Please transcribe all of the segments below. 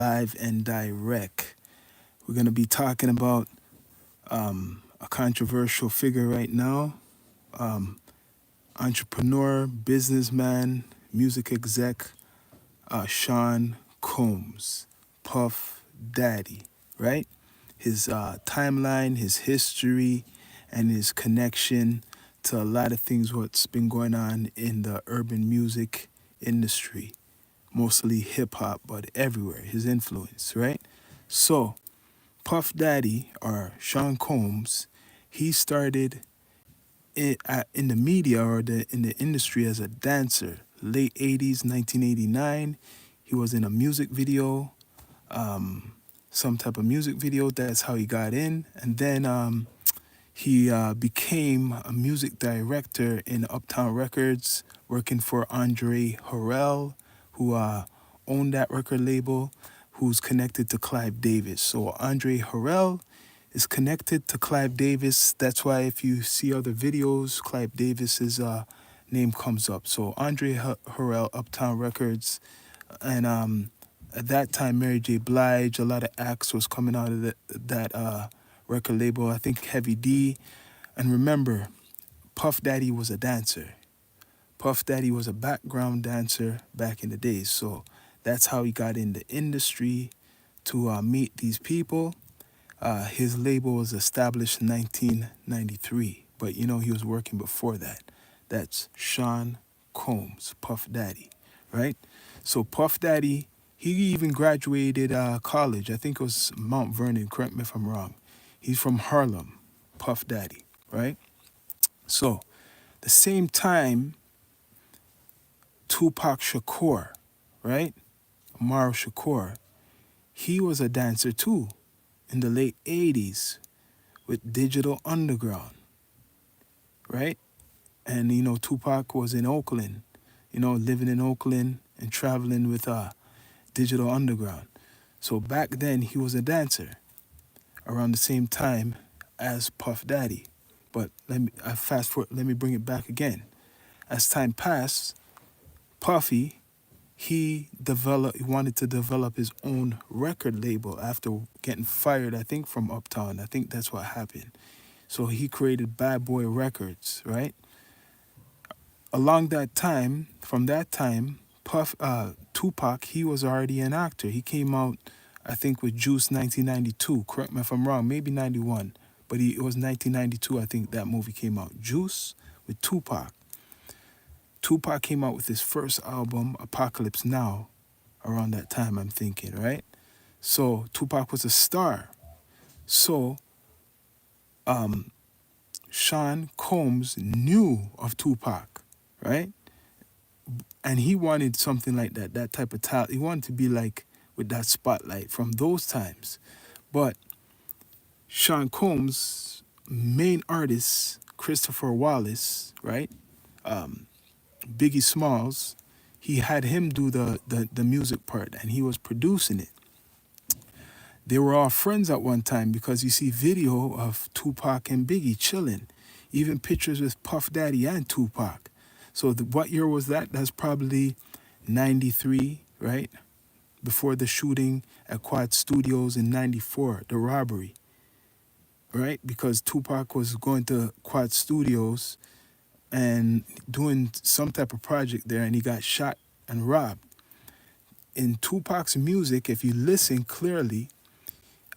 live and direct. We're going to be talking about a controversial figure right now, um, entrepreneur, businessman, music exec, Sean Combs, Puff Daddy, right? His timeline, his history, and his connection to a lot of things what's been going on in the urban music industry, mostly hip hop, but everywhere, his influence, right? So, Puff Daddy, or Sean Combs, he started in the media or in the industry as a dancer. Late 80s, 1989, he was in a music video, um, some type of music video. That's how he got in. And then he became a music director in Uptown Records, working for Andre Harrell, who owned that record label, who's connected to Clive Davis. So Andre Harrell is connected to Clive Davis. That's why if you see other videos, Clive Davis's name comes up. So Andre Harrell, Uptown Records, and at that time, Mary J. Blige, a lot of acts was coming out of that record label. I think Heavy D. And remember, Puff Daddy was a dancer. Puff Daddy was a background dancer back in the days. So that's how he got in the industry to meet these people. His label was established in 1993, but he was working before that. That's Sean Combs, Puff Daddy, right? So Puff Daddy, he even graduated college. I think it was Mount Vernon, correct me if I'm wrong. He's from Harlem, Puff Daddy, right? So the same time, Tupac Shakur, right? Amaro Shakur, he was a dancer too in the late 80s with Digital Underground, right? And, Tupac was in Oakland, living in Oakland and traveling with Digital Underground. So back then, he was a dancer around the same time as Puff Daddy. But fast forward, let me bring it back again. As time passed, Puffy, he wanted to develop his own record label after getting fired, I think, from Uptown. I think that's what happened. So he created Bad Boy Records, right? From that time, Tupac, he was already an actor. He came out, I think, with Juice 1992. Correct me if I'm wrong, maybe 91. But it was 1992, I think, that movie came out. Juice with Tupac. Tupac came out with his first album, Apocalypse Now, around that time, I'm thinking, right? So Tupac was a star. So Sean Combs knew of Tupac, right? And he wanted something like that type of talent. He wanted to be like with that spotlight from those times. But Sean Combs' main artist, Christopher Wallace, right? Biggie Smalls, he had him do the music part and he was producing it. They were all friends at one time because you see video of Tupac and Biggie chilling, even pictures with Puff Daddy and Tupac. So what year was that? That's probably 93, right? Before the shooting at Quad Studios in 94, the robbery, right? Because Tupac was going to Quad Studios and doing some type of project there and he got shot and robbed. In Tupac's music, if you listen clearly,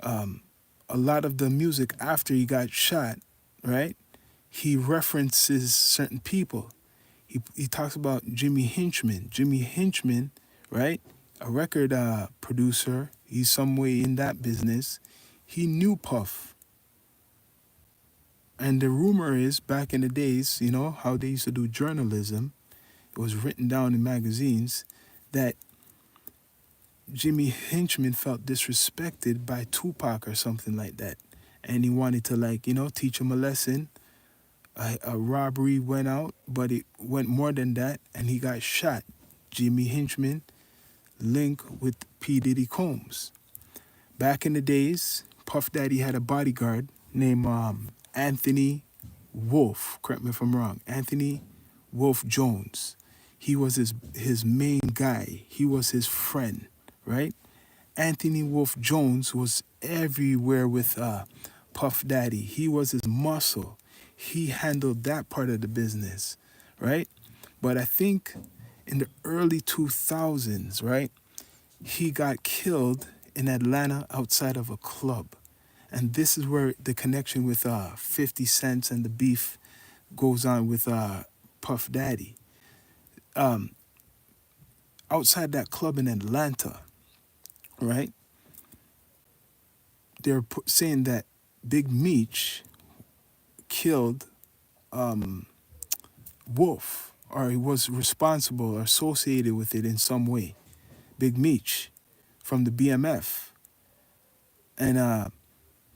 a lot of the music after he got shot, right? He references certain people. He talks about Jimmy Hinchman. Jimmy Hinchman, right? A record producer. He's some way in that business. He knew Puff. And the rumor is, back in the days, how they used to do journalism, it was written down in magazines, that Jimmy Hinchman felt disrespected by Tupac or something like that. And he wanted to, teach him a lesson. A robbery went out, but it went more than that, and he got shot. Jimmy Hinchman linked with P. Diddy Combs. Back in the days, Puff Daddy had a bodyguard named Anthony Wolf. Correct me if I'm wrong. Anthony Wolf Jones. He was his main guy. He was his friend, right? Anthony Wolf Jones was everywhere with Puff Daddy. He was his muscle. He handled that part of the business, right? But I think in the early 2000s, right, he got killed in Atlanta outside of a club. And this is where the connection with 50 Cent and the beef goes on with Puff Daddy. Um, Outside that club in Atlanta, right, they're saying that Big Meech killed Wolf, or he was responsible or associated with it in some way. Big Meech from the BMF. And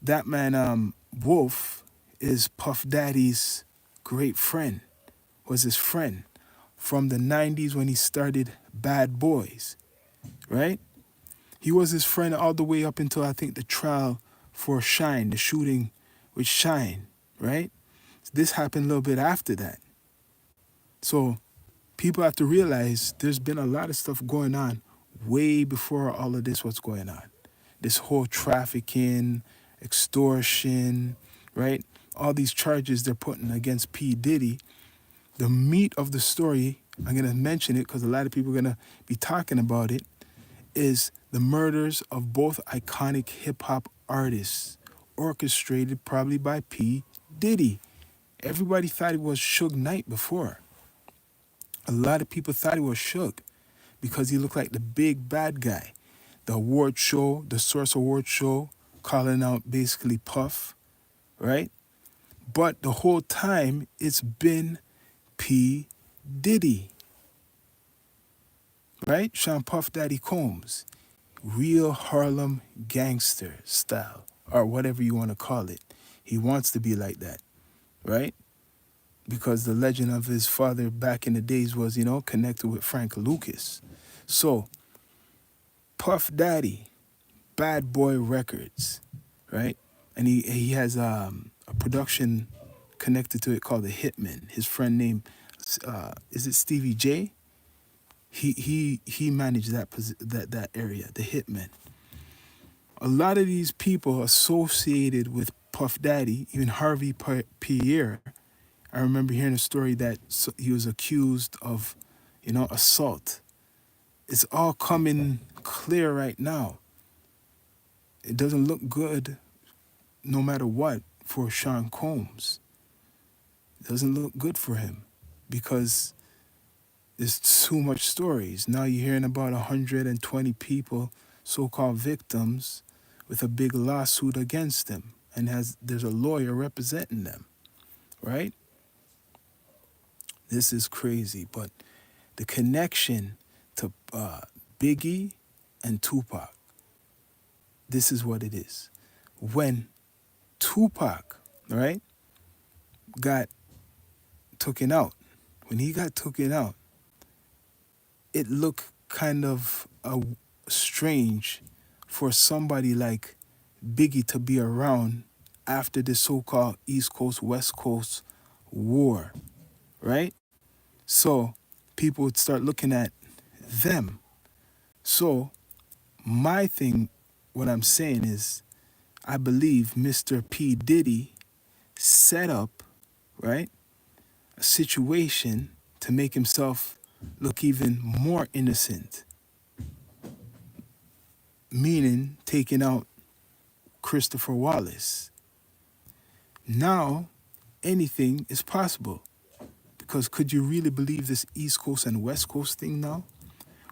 that man, Wolf, is Puff Daddy's great friend, was his friend from the 90s when he started Bad Boys, right? He was his friend all the way up until I think the trial for Shine, the shooting with Shine, right? This happened a little bit after that. So people have to realize there's been a lot of stuff going on way before all of this was going on. This whole trafficking, extortion, right? All these charges they're putting against P. Diddy. The meat of the story, I'm going to mention it because a lot of people are going to be talking about it, is the murders of both iconic hip-hop artists, orchestrated probably by P. Diddy. Everybody thought it was Suge Knight before. A lot of people thought it was Suge because he looked like the big bad guy. The award show, the Source Award show, calling out basically Puff, right? But the whole time, it's been P. Diddy, right? Sean Puff Daddy Combs. Real Harlem gangster style, or whatever you want to call it. He wants to be like that, right? Because the legend of his father back in the days was, connected with Frank Lucas. So, Puff Daddy, Bad Boy Records, right? And he has a production connected to it called The Hitman. His friend named, is it Stevie J? He managed that area, The Hitman. A lot of these people associated with Puff Daddy, even Harvey Pierre, I remember hearing a story that he was accused of, assault. It's all coming clear right now. It doesn't look good, no matter what, for Sean Combs. It doesn't look good for him because there's too much stories. Now you're hearing about 120 people, so-called victims, with a big lawsuit against them, and there's a lawyer representing them, right? This is crazy, but the connection to Biggie and Tupac, this is what it is. When Tupac, right, got taken out, when he got taken out, it looked kind of strange for somebody like Biggie to be around after the so-called East Coast, West Coast war, right? So people would start looking at them. So my thing, what I'm saying is, I believe Mr. P. Diddy set up, right, a situation to make himself look even more innocent. Meaning taking out Christopher Wallace. Now, anything is possible. Because could you really believe this East Coast and West Coast thing now?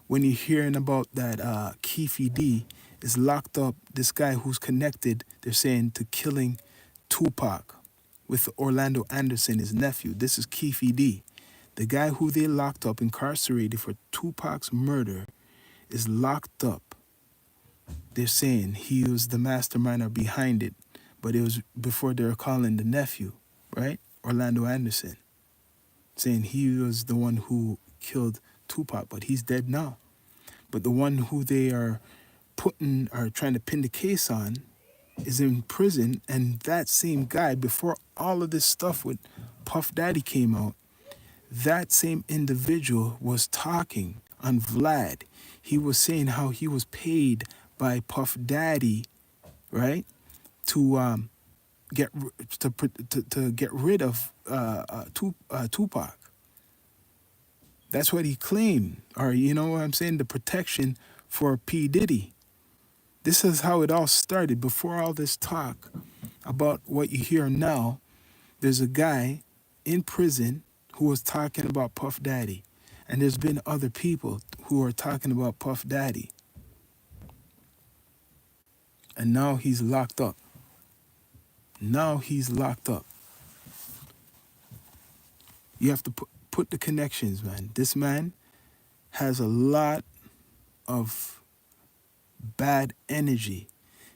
When you're hearing about that Keefe D is locked up, this guy who's connected, they're saying, to killing Tupac with Orlando Anderson, his nephew. This is Keefe D. The guy who they locked up, incarcerated for Tupac's murder, is locked up. They're saying he was the mastermind or behind it, but it was before they were calling the nephew, right? Orlando Anderson. Saying he was the one who killed Tupac, but he's dead now. But the one who they are trying to pin the case on is in prison, and that same guy, before all of this stuff with Puff Daddy came out, that same individual was talking on Vlad. He was saying how he was paid by Puff Daddy, right? To get to get rid of Tupac. That's what he claimed, or you know what I'm saying, the protection for P Diddy. This is how it all started. Before all this talk about what you hear now, there's a guy in prison who was talking about Puff Daddy, and there's been other people who are talking about Puff Daddy, and now he's locked up. Now he's locked up. You have to put the connections, man. This man has a lot of bad energy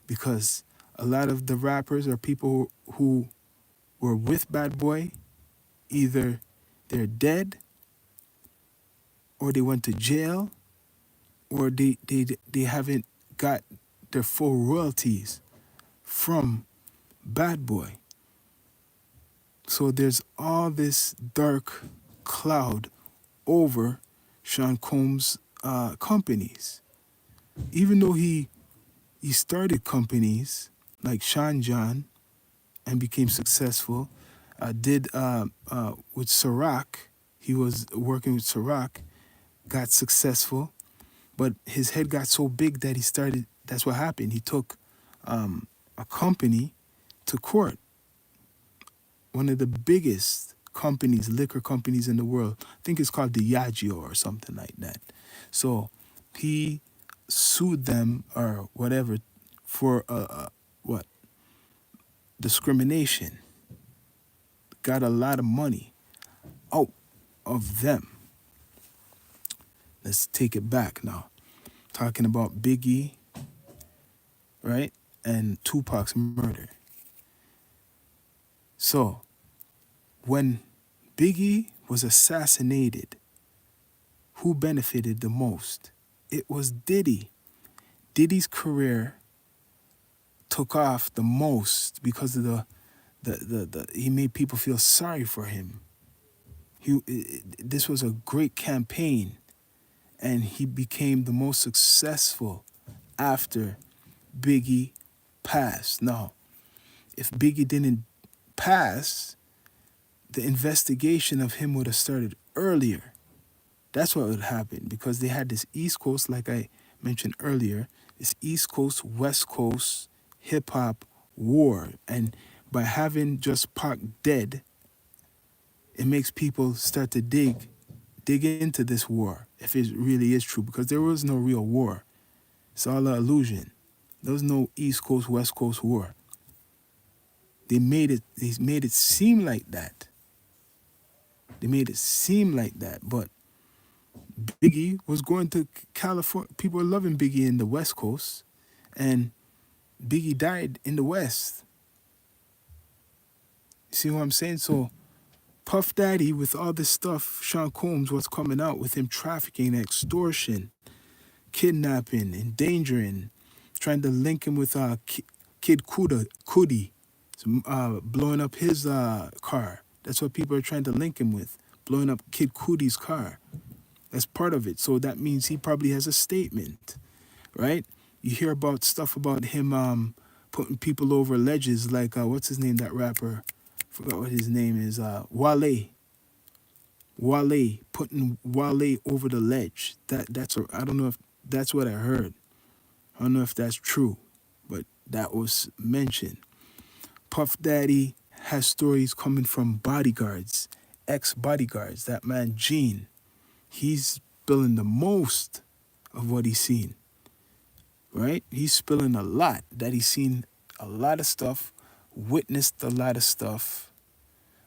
because a lot of the rappers or people who were with Bad Boy, either they're dead or they went to jail or they haven't got their full royalties from Bad Boy. So there's all this dark cloud over Sean Combs' companies. Even though he started companies like Sean John and became successful, did with Ciroc, he was working with Ciroc, got successful, but his head got so big that he started, that's what happened. He took a company to court, one of the biggest companies, liquor companies in the world. I think it's called Diageo or something like that. So he sued them or whatever for what? Discrimination. Got a lot of money out of them. Let's take it back now. Talking about Biggie, right? And Tupac's murder. So, when Biggie was assassinated, who benefited the most? It was Diddy. Diddy's career took off the most because of he made people feel sorry for him. This was a great campaign, and he became the most successful after Biggie passed. Now, if Biggie didn't pass, the investigation of him would have started earlier. That's what would happen, because they had this East Coast, like I mentioned earlier, this East Coast, West Coast hip-hop war. And by having just Pac dead, it makes people start to dig into this war, if it really is true, because there was no real war. It's all an illusion. There was no East Coast, West Coast war. They made it seem like that. They made it seem like that, but Biggie was going to California. People were loving Biggie in the West Coast, and Biggie died in the West. You see what I'm saying? So Puff Daddy, with all this stuff, Sean Combs, what's coming out with him trafficking, extortion, kidnapping, endangering, trying to link him with Kid Cudi, blowing up his car. That's what people are trying to link him with, blowing up Kid Cudi's car. That's part of it. So that means he probably has a statement, right? You hear about stuff about him putting people over ledges, like, what's his name, that rapper? Forgot what his name is. Wale. Wale, putting Wale over the ledge. I don't know if that's what I heard. I don't know if that's true, but that was mentioned. Puff Daddy has stories coming from bodyguards, ex-bodyguards. That man, Gene, he's spilling the most of what he's seen, right? He's spilling a lot, that he's seen a lot of stuff, witnessed a lot of stuff.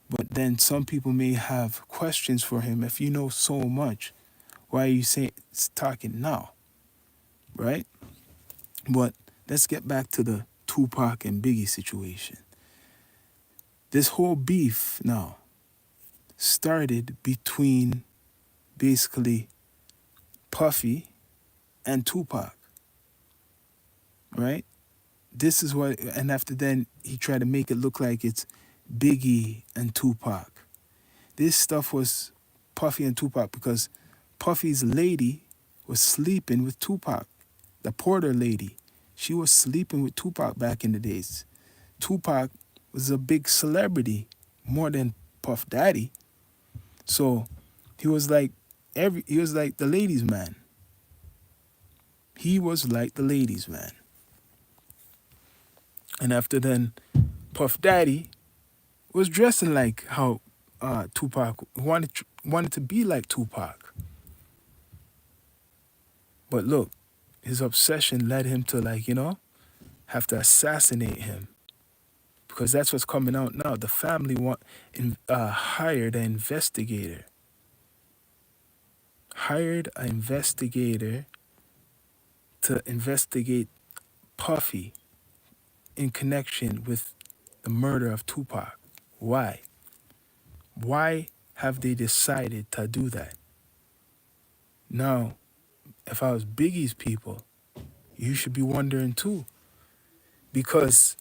But then some people may have questions for him. If you know so much, why are you talking now, right? But let's get back to the Tupac and Biggie situation. This whole beef now started between basically Puffy and Tupac, right? This is what, and after then he tried to make it look like it's Biggie and Tupac. This stuff was Puffy and Tupac because Puffy's lady was sleeping with Tupac, the Porter lady. She was sleeping with Tupac back in the days. Tupac was a big celebrity, more than Puff Daddy. So he was like he was like the ladies' man. He was like the ladies' man. And after then, Puff Daddy was dressing like how Tupac wanted to be like Tupac. But look, his obsession led him to have to assassinate him because that's what's coming out now. The family hired an investigator to investigate Puffy in connection with the murder of Tupac. Why? Why have they decided to do that? Now, if I was Biggie's people, you should be wondering too, because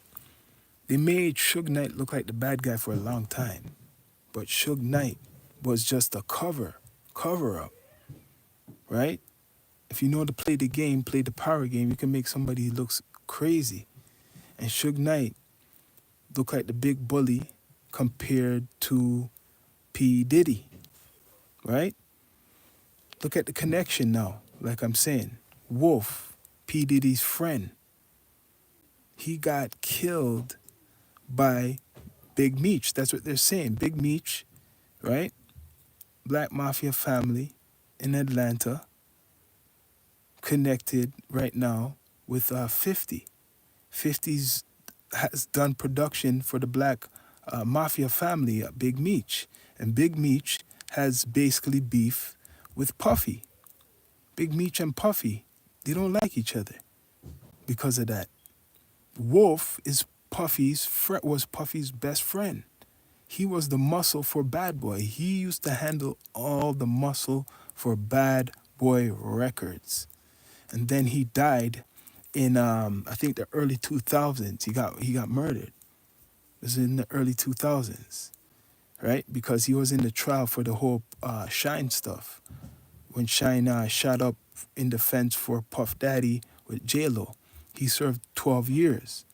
they made Suge Knight look like the bad guy for a long time, but Suge Knight was just a cover up, right? If you know to play the game, play the power game, you can make somebody look crazy. And Suge Knight looked like the big bully compared to P. Diddy, right? Look at the connection now, like I'm saying. Wolf, P. Diddy's friend, he got killed by Big Meech. That's what they're saying. Big Meech, right? Black Mafia family in Atlanta, connected right now with 50. 50's has done production for the Black Mafia family, Big Meech. And Big Meech has basically beef with Puffy. Big Meech and Puffy, they don't like each other because of that. Wolf was Puffy's best friend. He was the muscle for Bad Boy. He used to handle all the muscle for Bad Boy Records. And then he died in I think the early 2000s. He got murdered. It was in the early 2000s, right? Because he was in the trial for the whole Shine stuff. When Shine shot up in defense for Puff Daddy with J-Lo, he served 12 years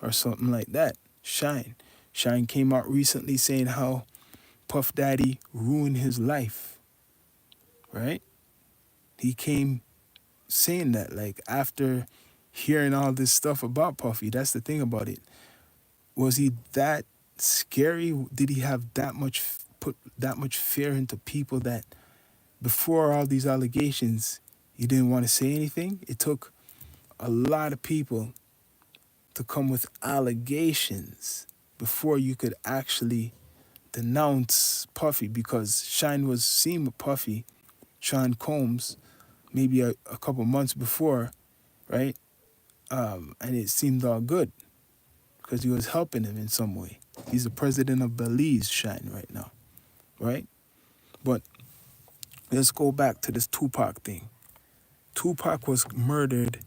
or something like that. Shine came out recently saying how Puff Daddy ruined his life, right? He came saying that, like, after hearing all this stuff about Puffy. That's the thing about it. Was he that scary? Did he have put that much fear into people that before all these allegations, you didn't want to say anything? It took a lot of people to come with allegations before you could actually denounce Puffy, because Shine was seen with Puffy, Sean Combs, maybe a couple months before, right? And it seemed all good because he was helping him in some way. He's the president of Belize, Shine, right now, right? But let's go back to this Tupac thing. Tupac was murdered,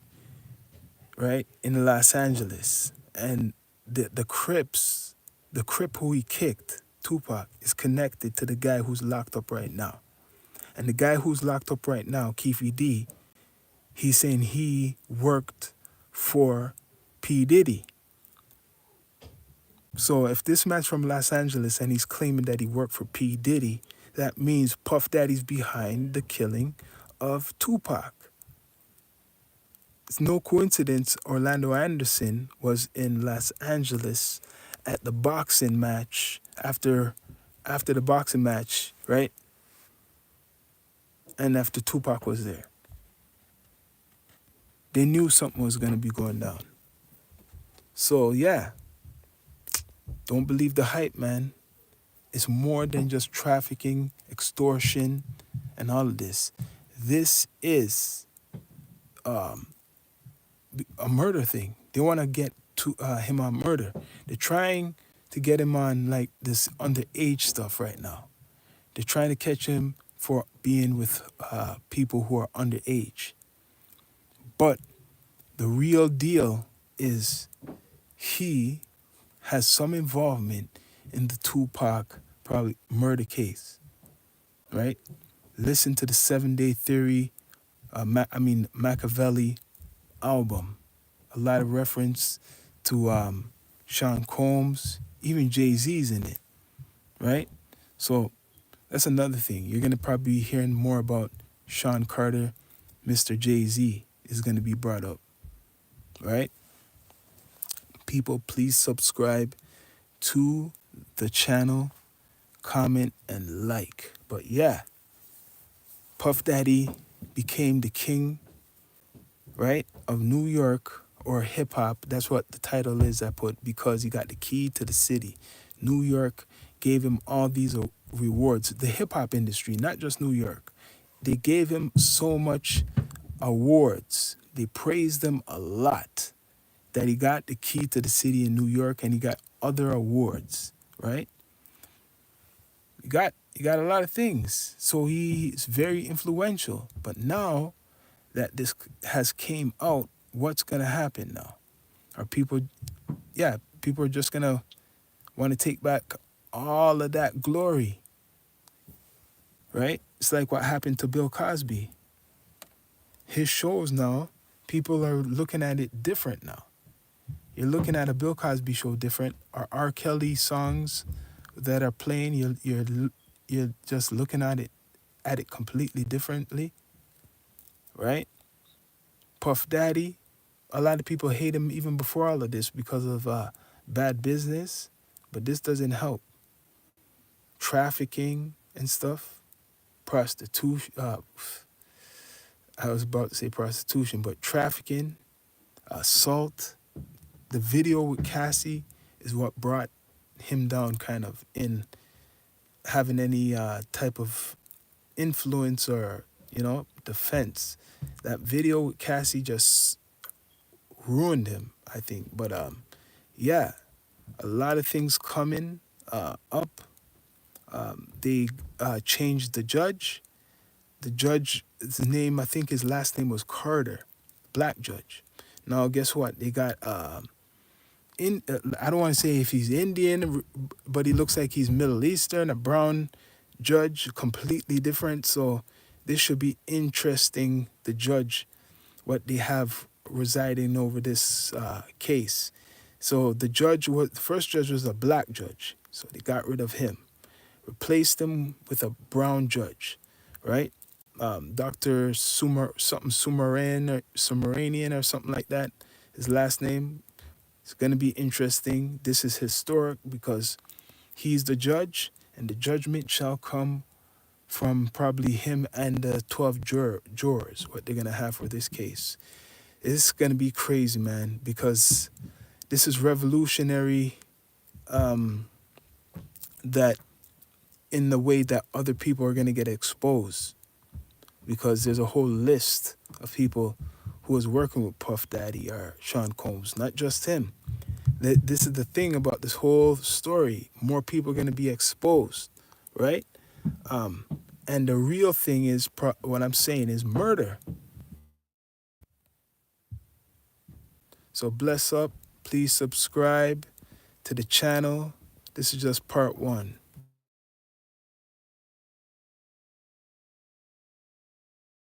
right, in Los Angeles. And the Crips, the Crip who he kicked, Tupac, is connected to the guy who's locked up right now. And the guy who's locked up right now, Keefe D, he's saying he worked for P. Diddy. So if this man's from Los Angeles and he's claiming that he worked for P. Diddy, that means Puff Daddy's behind the killing of Tupac. It's no coincidence Orlando Anderson was in Los Angeles at the boxing match after the boxing match, right? And after Tupac was there. They knew something was going to be going down. So, yeah, don't believe the hype, man. It's more than just trafficking, extortion, and all of this. This is a murder thing. They want to get him on murder. They're trying to get him on like this underage stuff right now. They're trying to catch him for being with people who are underage. But the real deal is he has some involvement in the Tupac probably murder case, right? Listen to the 7 Day Theory, Machiavelli album. a lot of reference to Sean Combs, even Jay-Z's in it, right? So that's another thing. You're gonna probably be hearing more about Sean Carter, Mr. Jay-Z is gonna be brought up, right? People, please subscribe to the channel, comment, and like. But yeah, Puff Daddy became the king, right, of New York or hip hop. That's what the title is I put because he got the key to the city. New York gave him all these rewards. The hip hop industry, not just New York, they gave him so much awards. They praised him a lot that he got the key to the city in New York and he got other awards, right? He got a lot of things. So he's very influential. But now that this has came out, what's gonna happen now? Are people people are just gonna want to take back all of that glory, right? It's like what happened to Bill Cosby. His shows now, people are looking at it different now. You're looking at a Bill Cosby show different, or R. Kelly songs that are playing. You're just looking at it completely differently, right? Puff Daddy, a lot of people hate him even before all of this because of bad business, but this doesn't help. Trafficking and stuff, prostitution. I was about to say prostitution, but trafficking, assault. The video with Cassie is what brought him down, kind of in having any type of influence or defense. That video with Cassie just ruined him, I think. But yeah, a lot of things coming up. They changed the judge. The judge's name, I think his last name was Carter, black judge. Now, guess what? They got I don't want to say if he's Indian, but he looks like he's Middle Eastern, a brown judge, completely different. So this should be interesting. The judge, what they have residing over this case. So the first judge was a black judge. So they got rid of him, replaced him with a brown judge, right? Dr. Sumeranian or something like that. His last name. It's going to be interesting. This is historic because he's the judge, and the judgment shall come from probably him and the 12 jurors, what they're going to have for this case. It's going to be crazy, man, because this is revolutionary that in the way that other people are going to get exposed, because there's a whole list of people who was working with Puff Daddy or Sean Combs, not just him. This is the thing about this whole story. More people are going to be exposed, right? And the real thing is, what I'm saying is murder. So bless up. Please subscribe to the channel. This is just part 1.